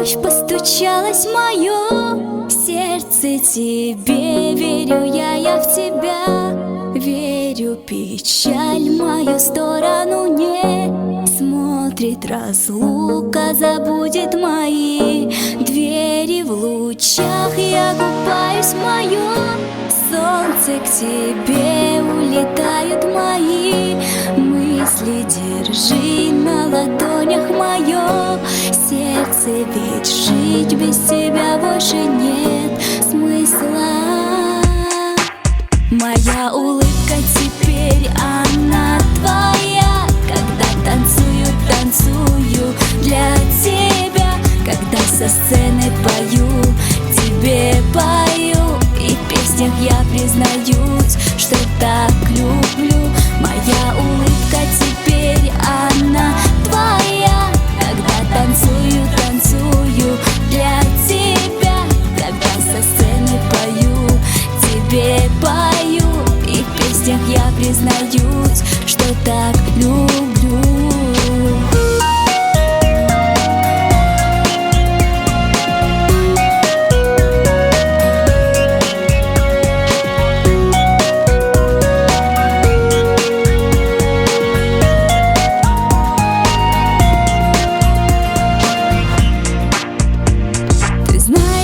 ночь постучалось мое сердце тебе. Верю я в тебя. Верю, печаль в мою сторону не смотрит. Разлука забудет мои двери. В лучах я купаюсь в моем солнце. К тебе улетают мои мысли. Держи на ладонях мое сердце, ведь жить без тебя больше нет смысла. Моя улыбка теперь, она твоя. Когда танцую для тебя. Когда со сцены пою, тебе пою. И в песнях я признаюсь, что так люблю. Моя улыбка теперь, она твоя. Когда танцую для тебя. Когда со сцены пою, тебе пою. И в песнях я признаюсь, что так люблю.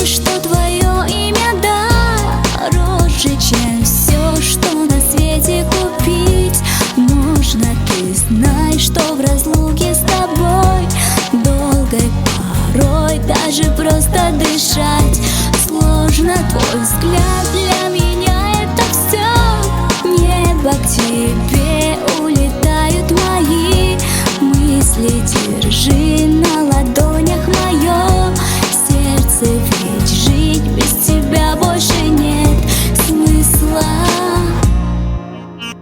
Что твое имя дороже, чем все, что на свете купить можно. Ты знаешь, что в разлуке с тобой долгой порой даже просто дышать сложно. Твой взгляд для меня это все небо. К тебе улетают мои мысли. Держи на ладонях мое сердце, ведь жить без тебя больше нет смысла.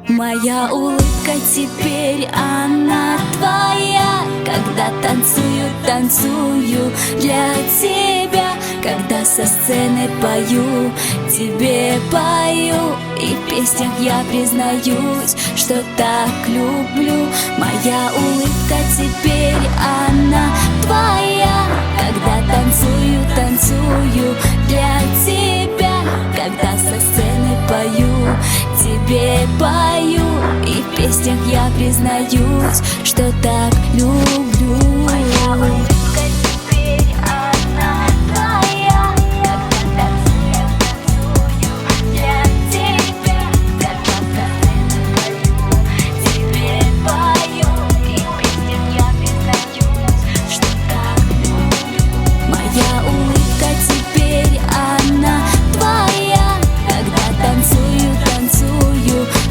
Моя улыбка теперь, она твоя. Когда танцую для тебя. Когда со сцены пою, тебе пою. И в песнях я признаюсь, что так люблю. Моя улыбка теперь, она твоя. Когда танцую для тебя. Когда со сцены пою, тебе пою. И в песнях я признаюсь, что так люблю. Моя улыбка теперь, она твоя. Когда танцую для тебя. Когда со сцены пою, тебе пою. И в песнях я признаюсь, что так люблю. Моя улыбка теперь, она твоя. Когда танцую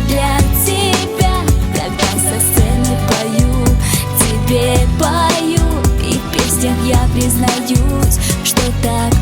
для тебя. Когда со сцены пою, тебе пою. И в песнях я признаюсь, что так